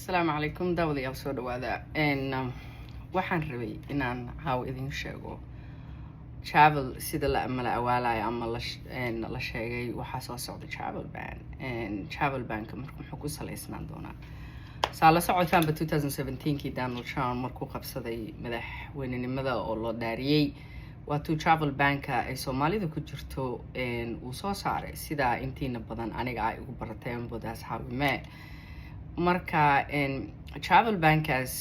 السلام عليكم داودي أو سود وهذا إن waxaan rabay inaan caaw idin sheego travel sida la amala awaalaya ama la sheegay waxa soo socda travel ban travel ban markuu muxuu ku saleysnaan doonaa saala socotaan 2017kii Donald Trump markuu qabsaday madaxweynenimada oo loo dhaariyay waa travel banka ay Soomaalida ku jirto uu soo saaray sida intiina badan aniga ay ugu barateen bodaas xawime marka travel bankas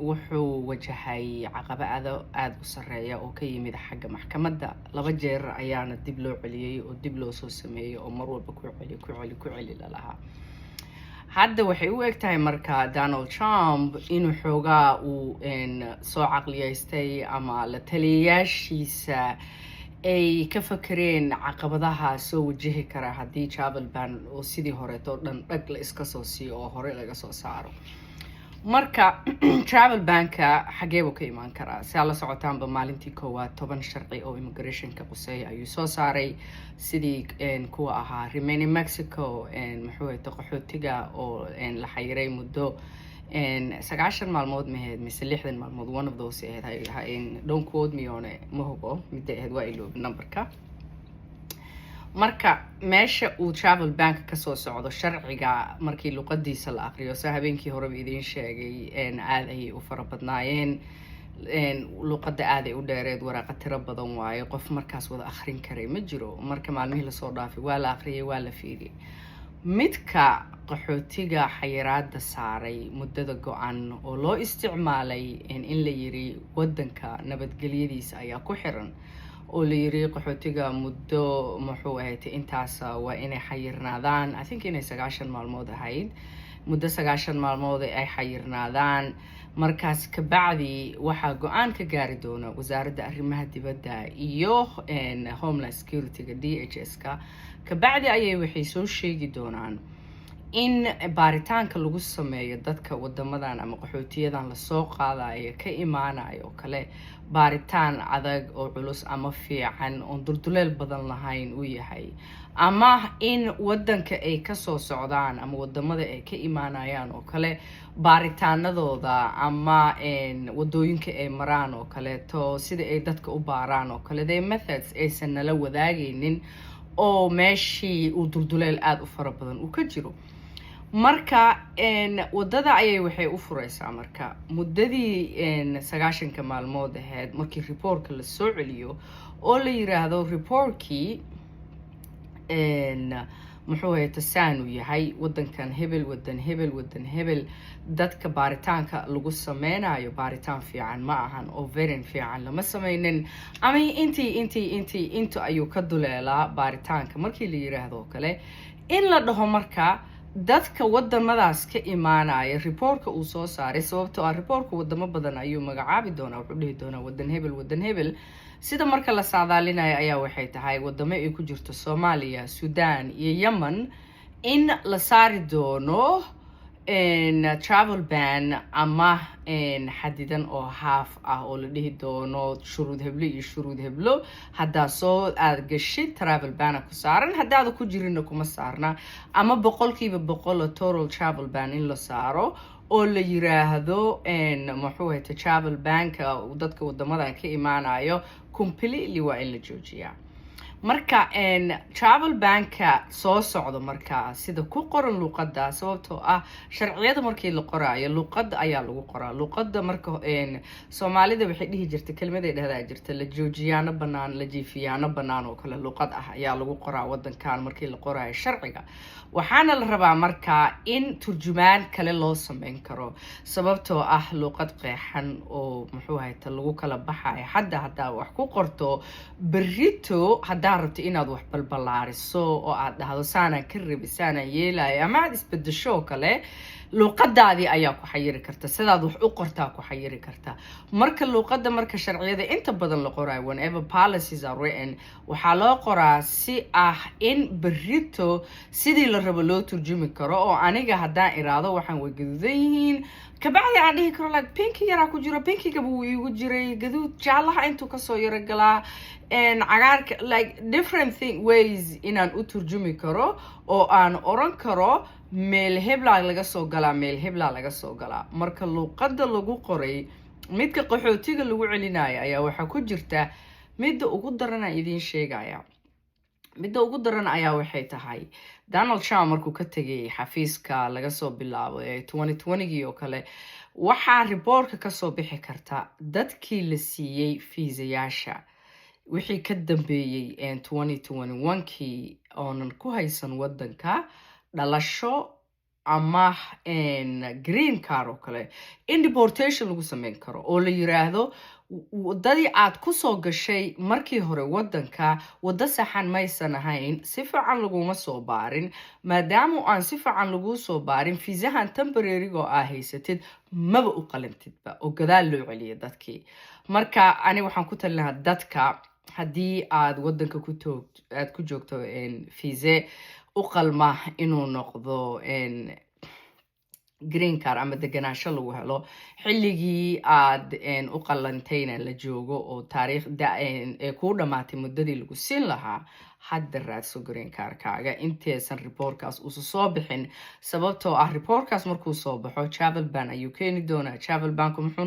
wuxuu wajahay caqabado aad u sareeya oo ka yimid xagga maxkamadda laba jeer ayaana dib loo celiyay oo dib loo soo sameeyay oo mar walba ku celi lahaa hadda waxay u egtahay marka Donald Trump inuu xoogaa uu soo caqliyeystay ama la taliyaashiisa ay ka fakareen caqabadaha soo wajihi kara haddii travel ban oo sidii horeeto dhan dhag la iska soo siiyo oo hore laga soo saaro marka travel banka xageebu ka imaan karaa si la socotaanba maalintii koowaad 10 sharci oo immigration-ka quseeya ayuu soo saaray sidii kuwa ahaa remain in Mexico muxuu ahaa qaxootiga oo la xayiray muddo 9 maalmood maheed mise 60 maalmood one of those don't quote me on it mahubo midda ahayd waa iloob numberka marka meesha uu travel bank ka soo socdo sharciga markii luqadiisa la aqriyo sa habeenkii hore idin sheegay aad ay u fara badnaayeen luqada aad ay u dheereed waraaqa tiro badan waaye qof markaas wada akhrin karay ma jiro marka maalmihii la soo dhaafay waa la aqriyay waa la fiiriyay midka qaxootiga xayiraada saaray muddada go'an oo loo isticmaalay in la yiri wadanka nabadgelyadiisa ayaa ku xiran oo la yiri qaxootiga muddo muxuu ahayd intaas waa inay xayirnaadaan I think inay 9 maalmood ahayd muddo 9 maalmood ay xayirnaadaan markaas ka bacdi waxa go'aan ka gaari doona wasaaradda arrimaha dibadda iyo Homeland Security-ga DHS-ka ka bacdi ayay waxay soo sheegi doonaan in baaritaanka lagu sameeyo dadka wadamadan ama qaxootiyadan la soo qaadayo ka imaanayo kale baaritaan adag oo culus ama fiican oo durduleel badan lahayn uu yahay ama in wadanka ay ka soo socdaan ama wadamada ay ka imaanayaan oo kale baaritaanadooda ama wadooyinka ay maraan oo kale to sida ay dadka u baaraan oo kale they methods aysan nala wadaagaynin oo meeshii uu durduleel aad u fara badan uu ka jiro marka wadada ayay waxay u fureysaa marka muddadii 9 maalmood ahayd markii reportka la soo celiyo oo la yiraahdo reportkii muxuu ahaa tasaan uu yahay wadankan wadan hebel dadka baaritaanka lagu sameynayo baaritaan fiican ma ahan oo very fiican lama sameynin ama intii ayuu ka duleelaa baaritaanka markii la yiraahdo kale in la dhaho marka dadka wadamadaas ka imaanaya reportka uu soo saaray sababtoo ah reportka wadamo badan ayuu magacaabi doonaa wuxuu dhihi doonaa wadan hebel sida marka la saadaalinayo ayaa waxay tahay wadamo ay ku jirto Soomaaliya Sudan iyo Yemen in la saari doono travel ban ama xadidan oo half ah oo la dhihi doono shuruud heblo hadaa soo aad gashay travel ban ku saaran hadaa ku jirina kuma saarna ama 100% total travel ban in la saaro oo la yiraahdo muxuu ahaa travel banka dadka wadamada ka imaanayo completely waa in la joojiyaa marka travel banka soo socdo marka sida ku qoran luqada sababtoo ah sharciyada markii la qoraayo luqada ayaa lagu qoraa luqada marka Soomaalida waxay dhihi jirtay kelmaday dhahdaa jirta la joojiyaano banaan la jiifiyaano banaan oo kale luqad ah ayaa lagu qoraa wadankan markii la qoraayo sharciga waxaana la rabaa marka in turjumaan kale loo sameyn karo sababtoo ah luqad qeexan oo muxuu ahaa lagu kala baxay hadaa wax ku qorto berrito hadaa rabto inaad wax balbalaariso oo aad dhahdo saana ka rabisana yeelay ama aad isbedesho kale luqadaadii ayaa ku xayiri karta sidaad wax u qortaa ku xayiri karta marka luqada marka sharciyada inta badan la qorayo whenever policies are written waxa loo qoraa si ah in berrito sidii la rabo loo turjumi karo oo aniga hadaan iraado waxaan way gaduudan yihiin kabacdi aan dhihi karo like pinky yara ku jiro pinkiga buu igu jiray gaduud jaalaha intuu ka soo yara galaa cagaarka like different ways inaan u turjumi karo oo aan oran karo meel hebla laga soo galaa meel hebla laga soo galaa marka luqadda lagu qoray midka qaxootiga lagu celinayo ayaa waxaa ku jirta midda ugu daran idin sheegaya midda ugu daran ayaa waxay tahay Donald Trump markuu ka tagay xafiiska laga soo bilaabo 2020 oo kale waxaa reportka ka soo bixi karta dadkii la siiyay fiisayaasha wixii ka dambeeyay 2021kii oonan ku haysan wadanka dhalasho ama green card oo kale in deportation lagu sameyn karo oo la yiraahdo wadadii aad ku soo gashay markii hore wadanka wada saxan maysan ahayn si fiican laguma soo baarin maadaama aan si fiican lagu soo baarin fiisahan temporary oo ah haysatid maba u qalantidba oo gadaal loo celiyo dadkii marka ani waxaan ku talinayaa dadka haddii aad wadanka ku joogto fiise u qalma inuu noqdo green card ama deganaansho lagu helo xilligii aad u qalantayna la joogo oo taariikh ku dhamaatay muddadii lagu siin lahaa hadda raadso green cardkaaga intaysan reportkaas usu soo bixin sababtoo ah reportkaas markuu soo baxo travel ban ayuu keeni doonaa travel banku wuxuu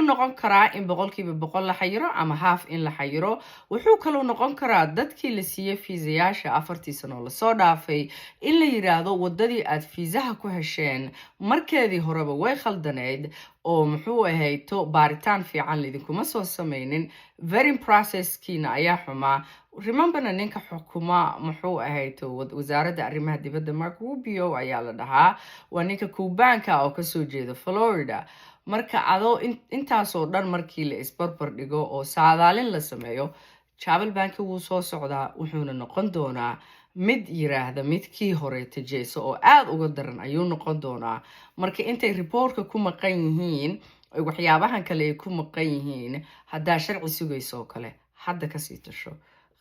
noqon karaa in 100% la xayiro ama half in la xayiro wuxuu kaloo noqon karaa dadkii la siiyay fiisayaasha 4 sano la soo dhaafay in la yiraahdo wadadii aad fiisaha ku hesheen markeedii horeba way khaldaneed oo muxuu ahayto baaritaan fiican idinkuma soo sameynin vetting processkiina ayaa xumaa rememberna ninka xukuma muxuu ahayto wasaaradda arrimaha dibadda Marco Rubio ayaa la dhahaa waa ninka Kubaanka oo kasoo jeeda Florida marka adoo intaasoo dhan markii la isbarbar dhigo oo saadaalin la sameeyo travel bank wuu soo socdaa wuxuuna noqon doonaa mid yiraahda midkii hore tajeyso oo aad uga daran ayuu noqon doonaa marka intay reportka ku maqan yihiin waxyaabahan kale ay ku maqan yihiin haddaa sharci sugayso kale hadda ka sii tasho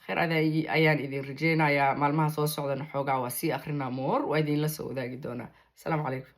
خير ayaan idin rajeynayaa maalmaha soo socdana xoogaa waa sii akhrina more waa idin la soo wadaagi doonaa السلام عليكم